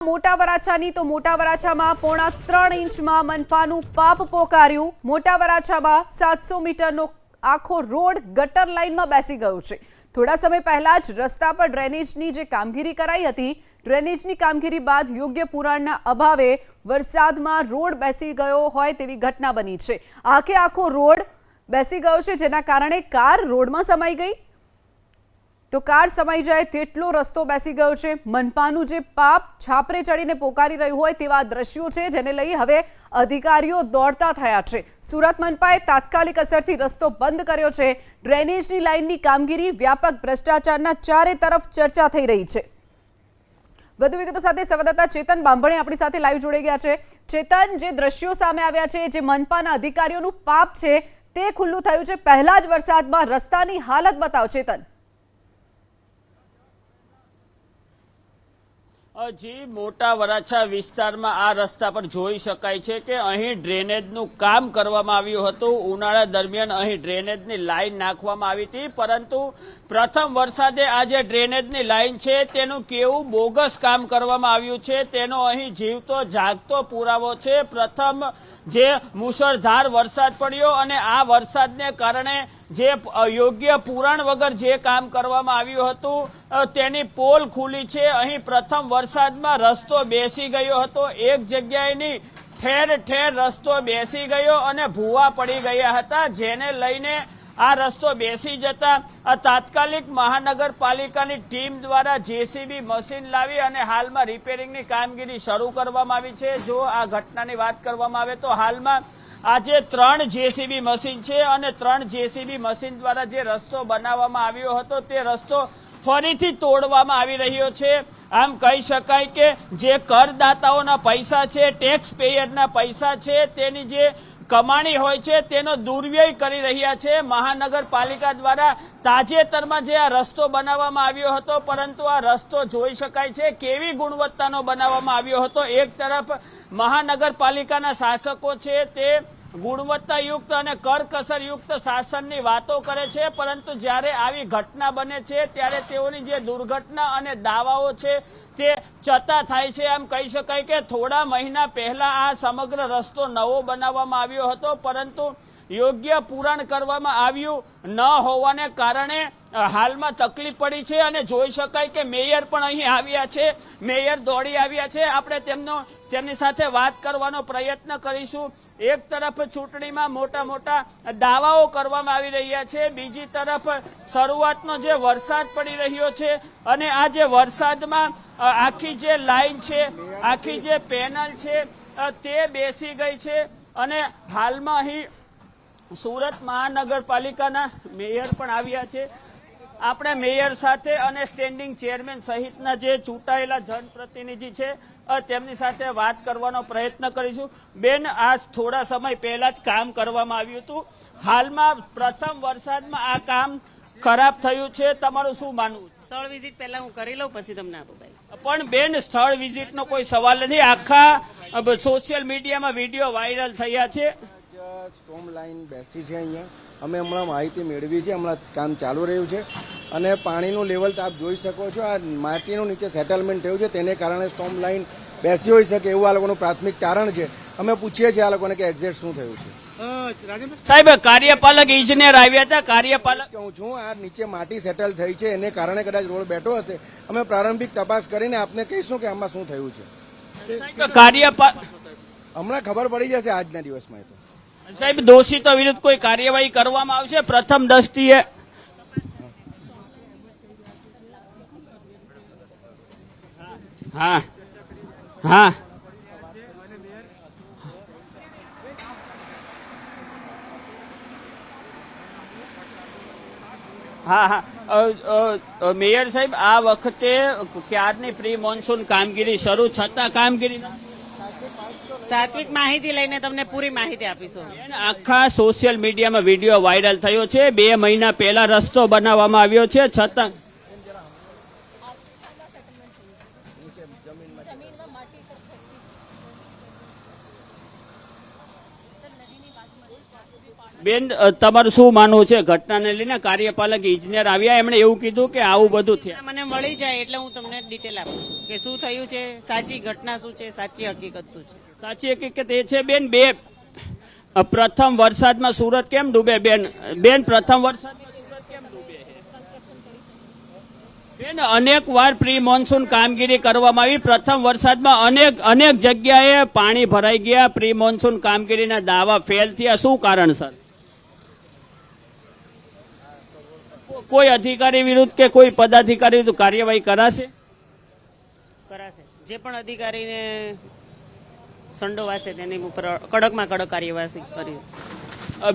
મોટા વરાછાની તો મોટા વરાછામાં 3.5 ઇંચમાં મનપાનું પાપ પોકાર્યું। મોટા વરાછામાં 700 મીટરનો આખો રોડ ગટર લાઇનમાં બેસી ગયો છે। થોડા સમય પહેલા જ રસ્તા પર ડ્રેનેજની જે કામગીરી કરાઈ હતી, ડ્રેનેજની કામગીરી બાદ યોગ્ય પુરાણના અભાવે વરસાદમાં રોડ બેસી ગયો હોય તેવી ઘટના બની છે। આખો રોડ બેસી ગયો છે, જેના કારણે કાર રોડમાં સમાઈ ગઈ। તો કાર સમાઈ જાય તેટલો રસ્તો બેસી ગયો છે। મનપાનું જે પાપ છાપરે ચડીને પોકારી રહ્યું હોય તેવા દ્રશ્યો છે, જેને લઈ હવે અધિકારીઓ દોડતા થયા છે। સુરત મનપાએ તાત્કાલિક અસરથી રસ્તો બંધ કર્યો છે। ડ્રેનેજની લાઇનની કામગીરી વ્યાપક ભ્રષ્ટાચારના ચારે તરફ ચર્ચા થઈ રહી છે। વધુ વિગતો સાથે સંવાદદાતા ચેતન બાંભણે આપણી સાથે લાઈવ જોડાઈ ગયા છે। ચેતન, જે દ્રશ્યો સામે આવ્યા છે, જે મનપાના અધિકારીઓનું પાપ છે તે ખુલ્લું થયું છે પહેલા જ વરસાદમાં, રસ્તાની હાલત બતાવો ચેતન। જી, મોટા વરાછા વિસ્તારમાં આ રસ્તા પર જોઈ શકાય છે કે અહીં ડ્રેનેજનું કામ કરવામાં આવ્યું હતું। ઉનાળા દરમિયાન અહીં ડ્રેનેજની લાઈન નાખવામાં આવી હતી, પરંતુ પ્રથમ વરસાદે આ જે ડ્રેનેજની લાઈન છે તેનું કેવું બોગસ કામ કરવામાં આવ્યું છે તેનો અહીં જીવતો જાગતો પુરાવો છે। પ્રથમ જે મુશળધાર વરસાદ પડ્યો અને આ વરસાદને કારણે જે યોગ્ય પુરાણ વગર જે કામ કરવામાં આવ્યું હતું તેની પોલ ખુલી છે। અહીં પ્રથમ વરસાદમાં રસ્તો બેસી ગયો હતો, એક જગ્યાએની ઠેર ઠેર રસ્તો બેસી ગયો અને ભૂવા પડી ગયા હતા, જેને લઈને આ રસ્તો બેસી જતા તાત્કાલિક મહાનગરપાલિકાની ટીમ દ્વારા જેસીબી મશીન લાવી અને હાલમાં રિપેરિંગની કામગીરી શરૂ કરવામાં આવી છે। જો આ ઘટનાની વાત કરવામાં આવે તો હાલમાં આજે 3 જેસીબી મશીન છે અને 3 જેસીબી મશીન દ્વારા જે રસ્તો બનાવવામાં આવ્યો હતો તે રસ્તો ફરીથી તોડવામાં આવી રહ્યો છે। આમ કહી શકાય કે જે કરદાતાઓના પૈસા છે, ટેક્સ પેયરના પૈસા છે, તેની જે કમાણી હોય છે તેનો દુર્વ્યય કરી રહ્યા છે। મહાનગરપાલિકા દ્વારા તાજેતરમાં જે આ રસ્તો બનાવવામાં આવ્યો હતો, પરંતુ આ રસ્તો જોઈ શકાય છે કેવી ગુણવત્તાનો બનાવવામાં આવ્યો હતો। એક તરફ મહાનગરપાલિકાના શાસકો છે તે ગુણવત્તાયુક્ત અને કરકસરયુક્ત શાસનની વાતો કરે છે, પરંતુ જ્યારે આવી ઘટના બને છે ત્યારે તેઓની જે દુર્ઘટના અને દાવાઓ છે તે ચતા થાય છે। આમ કહી શકાય કે થોડા મહિના પહેલા આ સમગ્ર રસ્તો નવો બનાવવામાં આવ્યો હતો, પરંતુ યોગ્ય પુરાણ કરવામાં આવ્યું ન હોવાને કારણે હાલમાં તકલીફ પડી છે અને જોઈ શકાય કે મેયર પણ અહીં આવ્યા છે, મેયર દોડી આવ્યા છે। આપણે તેમની સાથે વાત કરવાનો પ્રયત્ન કરીશું। એક તરફ ચૂંટણીમાં મોટા મોટા દાવાઓ કરવામાં આવી રહ્યા છે, બીજી તરફ શરૂઆતનો જે વરસાદ પડી રહ્યો છે અને આ જે વરસાદમાં આખી જે લાઈન છે, આખી જે પેનલ છે તે બેસી ગઈ છે અને હાલમાં અહીં સુરત મહાનગરપાલિકાના મેયર પણ આવ્યા છે। આપણે મેયર સાથે અને સ્ટેન્ડિંગ ચેરમેન સહિતના જે ચૂંટાયેલા જનપ્રતિનિધિ છે તેમની સાથે વાત કરવાનો પ્રયત્ન કરીશું। બેન, આ થોડા સમય પહેલા જ કામ કરવામાં આવ્યું હતું, હાલમાં પ્રથમ વરસાદમાં આ કામ ખરાબ થયું છે, તમારું શું માનવું? સ્થળ વિઝિટ પહેલા હું કરી લઉં, પછી તમને આપું ભાઈ। પણ બેન, સ્થળ વિઝિટનો કોઈ સવાલ નથી, આખા સોશિયલ મીડિયામાં વિડીયો વાયરલ થયા છે। સ્ટોમ લાઈન બેસી છે અહીંયા, અમે હમણાં માહિતી મેળવી છે, હમણાં કામ ચાલુ રહ્યું છે અને પાણીનું લેવલ તો આપ જોઈ શકો છો, આ માટીનું નીચે સેટલમેન્ટ થયું છે, તેને કારણે સ્ટોમ લાઈન બેસી હોઈ શકે એવું આ લોકોનું પ્રાથમિક તારણ છે। અમે પૂછીએ છીએ આ લોકોને કે એક્ઝેક્ટ શું થયું છે। સાહેબ, કાર્યપાલક ઇજનેર આવ્યા હતા, કાર્યપાલક કહું છું આ નીચે માટી સેટલ થઈ છે એને કારણે કદાચ રોડ બેઠો હશે। અમે પ્રારંભિક તપાસ કરીને આપને કહીશું કે આમાં શું થયું છે। હમણાં ખબર પડી જશે આજના દિવસમાં। તો સાહેબ, દોષિતો વિરુદ્ધ કોઈ કાર્યવાહી કરવામાં આવશે પ્રથમ દ્રષ્ટિએ? હા હા હા હા મેયર સાહેબ, આ વખતે ક્યારની પ્રી મોન્સૂન કામગીરી શરૂ છતાં કામગીરી સાત્વિક માહિતી લઈને તમને પૂરી માહિતી આપીશું। આખા સોશિયલ મીડિયામાં વિડીયો વાયરલ થયો છે, 2 મહિના પહેલા રસ્તો બનાવવામાં આવ્યો છે, છતાં બેન, તમારું શું માનવું છે ઘટનાને લઈને? કાર્યપાલક ઇજનેર આવ્યા, એમણે એવું કીધું કે આવું બધું થયું. મને મળી જાય એટલે હું તમને ડિટેલ આપું છું કે શું થયું છે, સાચી ઘટના શું છે, સાચી હકીકત શું છે. સાચી હકીકત એ છે બેન, પ્રથમ વરસાદમાં સુરત કેમ ડૂબે? બેન પ્રથમ વરસાદમાં સુરત કેમ ડૂબે? બેન, અનેક વાર પ્રી મોન્સૂન કામગીરી કરવામાં આવી. પ્રથમ વરસાદમાં અનેક જગ્યાએ પાણી ભરાઈ ગયા. પ્રી મોન્સૂન કામગીરીના દાવા ફેલ થયા. શું કારણ સર? કોઈ અધિકારી વિરુદ્ધ કે કોઈ પદાધિકારી વિરુદ્ધ કાર્યવાહી કરાશે? જે પણ અધિકારીને સંડોવાશે તેની ઉપર કડકમાં કડક કાર્યવાહી કરી.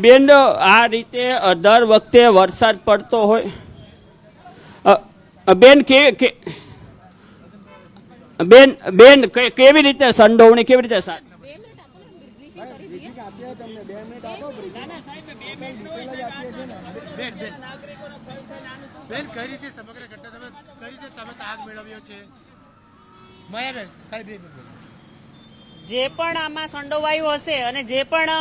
બેન, આ રીતે દર વખતે વરસાદ પડતો હોય બેન બેન કેવી રીતે સંડોવણી કેવી રીતે બેન કઈ રીતે સમગ્ર ઘટના કઈ રીતે તમે તાગ મેળવ્યો છે? માયાબેન ખાલી 2 મિનિટ. જે પણ આમાં સંડોવાયું હશે અને જે પણ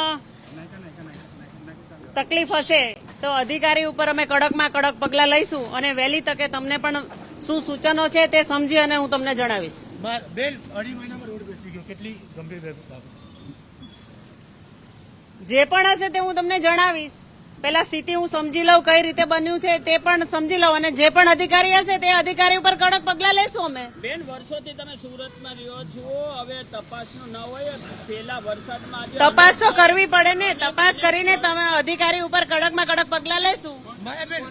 તકલીફ હશે તો અધિકારી ઉપર અમે કડકમાં કડક પગલા લઈશું અને વહેલી તકે તમને પણ શું સૂચનો છે તે સમજી અને હું તમને જણાવીશ. બેન 2.5 મહિનામાં રોડ બેસી ગયો, કેટલી ગંભીર બાબત. જે પણ હશે તે હું તમને જણાવીશ. પેલા સ્થિતિ હું સમજી લઉં, કઈ રીતે બન્યું છે તે પણ સમજી લઉં અને જે પણ અધિકારી હશે તે અધિકારી ઉપર કડક પગલા લેશું અમે. બેન, વર્ષોથી તમે સુરતમાં રહ્યો છો, હવે તપાસનું ન હોય પેલા વરસાદમાં તપાસ તો કરવી પડે ને. તપાસ કરીને તમે અધિકારી ઉપર કડકમાં કડક પગલા લેશું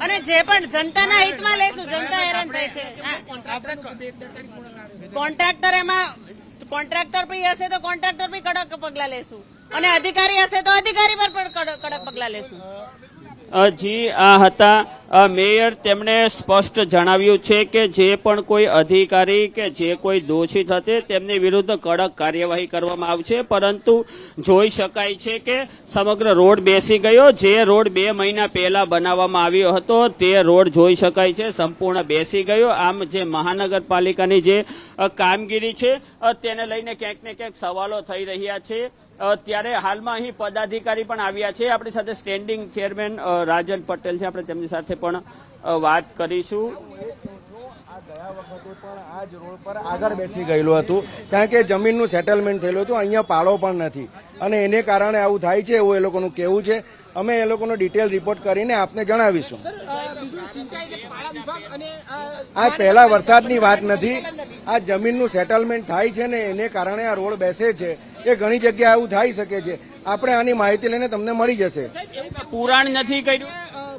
અને જે પણ જનતાના હિતમાં લેશું. જનતા હેરાન થાય છે. કોન્ટ્રાક્ટર બી હશે તો કોન્ટ્રાક્ટર બી કડક પગલા લેશું અને અધિકારી હશે તો અધિકારી પર પણ કડક પગલા લેશું. જી, આ હતા મેયર. તેમણે સ્પષ્ટ જણાવ્યું છે કે જે પણ કોઈ અધિકારી કે જે કોઈ દોષિત હશે તેમની વિરુદ્ધ કડક કાર્યવાહી કરવામાં આવશે. પરંતુ જોઈ શકાય છે કે સમગ્ર રોડ બેસી ગયો. જે રોડ 2 મહિના પહેલા બનાવવામાં આવ્યો હતો તે રોડ જોઈ શકાય છે સંપૂર્ણ બેસી ગયો. આમ જે મહાનગરપાલિકાની જે કામગીરી છે તેને લઈને ક્યાંક ને ક્યાંક સવાલો થઈ રહ્યા છે. ત્યારે હાલમાં અહીં પદાધિકારી પણ આવ્યા છે. આપણી સાથે સ્ટેન્ડિંગ ચેરમેન રાજન પટેલ છે, આપણે તેમની સાથે પણ વાત કરીશું. ગયા વખતે પણ આ જ રોડ પર આગળ બેસી ગયેલું હતું, કારણ કે જમીનનું સેટલમેન્ટ થયેલું હતું. અહીંયા પાળો પણ નથી અને એને કારણે આવું થાય છે એવું એ લોકોનું કહેવું છે. અમે એ લોકોનો ડિટેલ રિપોર્ટ કરીને આપને જણાવીશું. આ પહેલા વરસાદની વાત નથી, આ જમીનનું સેટલમેન્ટ થાય છે ને એને કારણે આ રોડ બેસે છે. એ ઘણી જગ્યાએ આવું થઈ શકે છે. આપણે આની માહિતી લઈને તમને મળી જશે. પુરાણ નથી કર્યું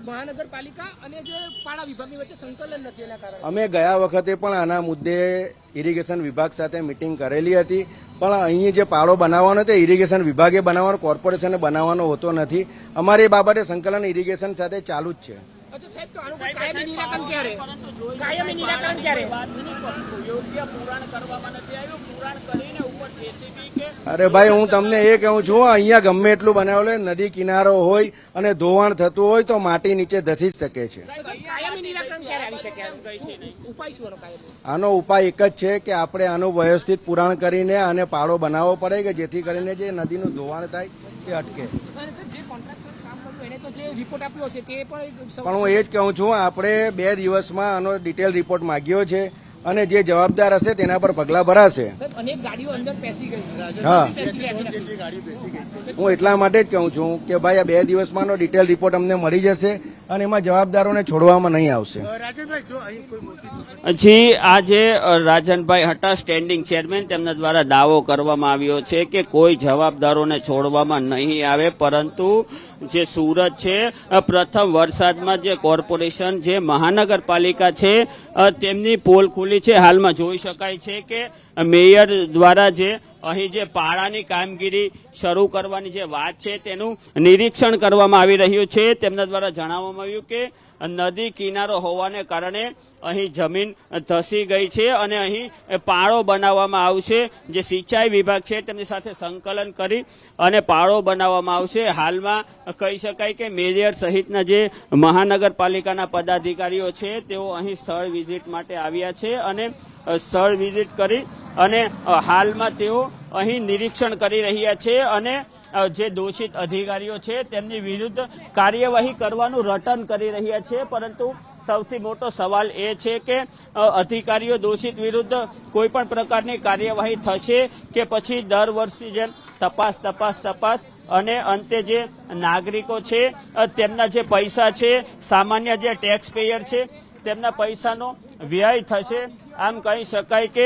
મહાનગરપાલિકા અને જે પાડા વિભાગની વચ્ચે સંકલન નથી, એના કારણે અમે ગયા વખતે પણ આના મુદ્દે ઇરિગેશન વિભાગ સાથે મિટિંગ કરેલી હતી, પણ અહીં જે પાળો બનાવવાનો તે ઇરિગેશન વિભાગે બનાવવાનો, કોર્પોરેશને બનાવવાનો હોતો નથી. અમારી બાબતે સંકલન ઇરિગેશન સાથે ચાલુ જ છે. અચ્છા સાહેબ, તો આનું કોઈ કાયમી નિરાકરણ ક્યારે? કાયમી નિરાકરણ ક્યારે? યોગ્ય પુરાણ કરવામાં નથી આવ્યું. પુરાણ કરીને ઉપર જેસીબી કે અરે ભાઈ, હું તમને એ કહું છું, અહીંયા ગમે એટલું બનાવેલું હોય, નદી કિનારો હોય અને ધોવાણ થતું હોય તો માટી નીચે ધસી જ શકે છે. કાયમી નિરાકરણ ક્યારે આવી શકે? ઉપાય શું આનો કાયમી? આનો ઉપાય એક જ છે કે આપણે આનું વ્યવસ્થિત પુરાણ કરીને અને પાળો બનાવવો પડે કે જેથી કરીને જે નદીનું ધોવાણ થાય તે અટકે. એને તો જે રિપોર્ટ આપ્યો છે તે પણ હું એ જ કહું છું, આપણે 2 દિવસમાં આનો ડિટેલ રિપોર્ટ માંગ્યો છે અને જે જવાબદાર હશે તેના પર પગલાં ભરાશે. અનેક ગાડીઓ અંદર બેસી ગઈ. હા, હું એટલા માટે જ કહું છું કે ભાઈ આ 2 દિવસમાં નો ડિટેલ રિપોર્ટ અમને મળી જશે અને એમાં જવાબદારોને છોડવામાં નહીં આવશે. રાજનભાઈ, જો અહીં કોઈ મોટી જી, આજે રાજનભાઈ હતા સ્ટેન્ડિંગ ચેરમેન, તેમના દ્વારા દાવો કરવામાં આવ્યો છે કે કોઈ જવાબદારોને છોડવામાં નહીં આવે. પરંતુ જે સુરત છે પ્રથમ વરસાદમાં જે કોર્પોરેશન જે મહાનગરપાલિકા છે તેમની પોલ ખુલી છે. હાલમાં જોઈ શકાય છે કે મેયર દ્વારા જે અહીં જે પાળાની કામગીરી શરૂ કરવાની જે વાત છે તેનું નિરીક્ષણ કરવામાં આવી રહ્યું છે. તેમના દ્વારા જણાવવામાં આવ્યું કે નદી કિનારો હોવાને કારણે અહીં જમીન ધસી ગઈ છે અને અહીં પાળો બનાવવામાં આવશે. જે સિંચાઈ વિભાગ છે તેમની સાથે સંકલન કરી અને પાળો બનાવવામાં આવશે. હાલમાં કહી શકાય કે મેયર સહિતના જે મહાનગરપાલિકાના પદાધિકારીઓ છે તેઓ અહીં સ્થળ વિઝિટ માટે આવ્યા છે અને સ્થળ વિઝિટ કરી અને હાલમાં તેઓ અહીં નિરીક્ષણ કરી રહ્યા છે અને જે દોષિત અધિકારીઓ છે તેમની વિરુદ્ધ કાર્યવાહી કરવાનું રટણ કરી રહ્યા છે, પરંતુ સૌથી મોટો સવાલ એ છે કે અધિકારીઓ દોષિત વિરુદ્ધ કોઈ પણ પ્રકારની કાર્યવાહી થશે કે પછી દર વર્ષની જેમ તપાસ અને અંતે જે નાગરિકો છે તેમના જે પૈસા છે, સામાન્ય જે ટેક્સ પેયર છે તેમના પૈસાનો વ્યય થશે. આમ કહી શકાય કે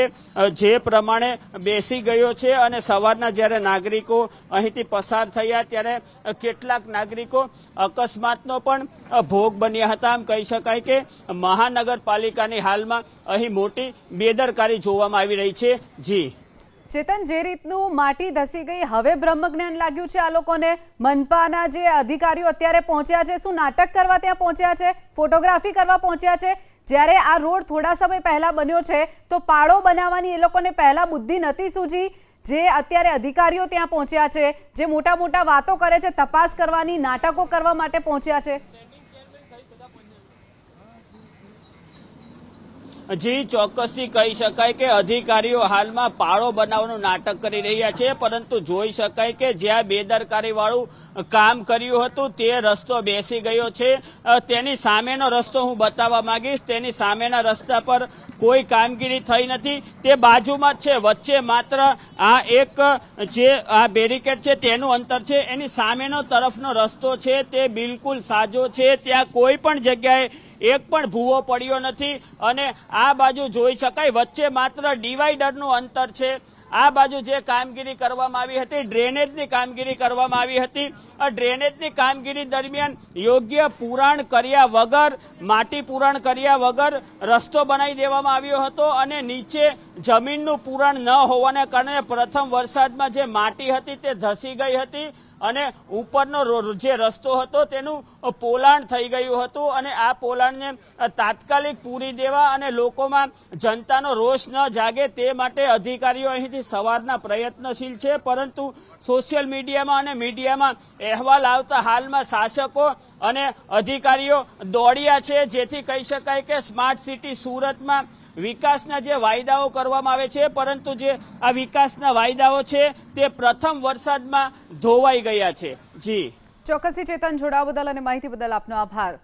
જે પ્રમાણે બેસી ગયો છે અને સવારના જ્યારે નાગરિકો અહીંથી પસાર થયા ત્યારે કેટલાક નાગરિકો અકસ્માતનો પણ ભોગ બન્યા હતા. આમ કહી શકાય કે મહાનગરપાલિકાની હાલમાં અહીં મોટી બેદરકારી જોવામાં આવી રહી છે. જી ચેતન, જે રીતનું માટી ધસી ગઈ, હવે બ્રહ્મજ્ઞાન લાગ્યું છે આ લોકોને? મનપાના જે અધિકારીઓ અત્યારે પહોંચ્યા છે, શું નાટક કરવા ત્યાં પહોંચ્યા છે, ફોટોગ્રાફી કરવા પહોંચ્યા છે? જ્યારે આ રોડ થોડા સમય પહેલા બન્યો છે તો પાળો બનાવવાની એ લોકોને પહેલા બુદ્ધિ નથી સૂજી? જે અત્યારે અધિકારીઓ ત્યાં પહોંચ્યા છે, જે મોટા મોટા વાતો કરે છે, તપાસ કરવાની, નાટકો કરવા માટે પહોંચ્યા છે? જી, ચોક્કસથી કહી શકાય કે અધિકારીઓ હાલમાં પાળો બનાવવાનું નાટક કરી રહ્યા છે, પરંતુ જોઈ શકાય કે જ્યાં બેદરકારી વાળું કામ કર્યું હતું તે રસ્તો બેસી ગયો છે. તેની સામેનો રસ્તો હું બતાવવા માંગીશ. તેની સામેના રસ્તા પર કોઈ કામગીરી થઈ નથી, તે બાજુમાં જ છે. વચ્ચે માત્ર આ એક જે આ બેરિકેડ છે તેનું અંતર છે. એની સામેનો તરફનો રસ્તો છે તે બિલકુલ સાજો છે. ત્યાં કોઈ પણ જગ્યાએ એક પણ ભૂવો પડ્યો નથી અને આ બાજુ જોઈ શકાય વચ્ચે માત્ર ડિવાઈડરનું અંતર છે. આ બાજુ જે કામગીરી કરવામાં આવી હતી, ડ્રેનેજની કામગીરી કરવામાં આવી હતી, આ ડ્રેનેજની કામગીરી દરમિયાન યોગ્ય પુરાણ કર્યા વગર, માટી પુરાણ કર્યા વગર રસ્તો બનાવી દેવામાં આવ્યો હતો અને નીચે જમીનનું પુરાણ ન હોવાને કારણે પ્રથમ વરસાદમાં જે માટી હતી તે ધસી ગઈ હતી અને ઉપરનો જે રસ્તો હતો તેનું પોલાણ થઈ ગયું હતું અને આ પોલાણને તાત્કાલિક પૂરી દેવા અને લોકોમાં જનતાનો રોષ ન જાગે તે માટે અધિકારીઓ અહીંથી સવારના પ્રયત્નશીલ છે, પરંતુ સોશિયલ મીડિયામાં અને મીડિયામાં અહેવાલ આવતા હાલમાં શાસકો અને અધિકારીઓ દોડ્યા છે, જેથી કહી શકાય કે સ્માર્ટ સિટી સુરતમાં વિકાસના જે વાયદાઓ કરવામાં આવે છે, પરંતુ જે આ વિકાસના વાયદાઓ છે તે પ્રથમ વરસાદમાં ધોવાઈ ગયા છે. જી ચોક્કસથી ચેતન, જોડાવા બદલ અને માહિતી બદલ આપનો આભાર.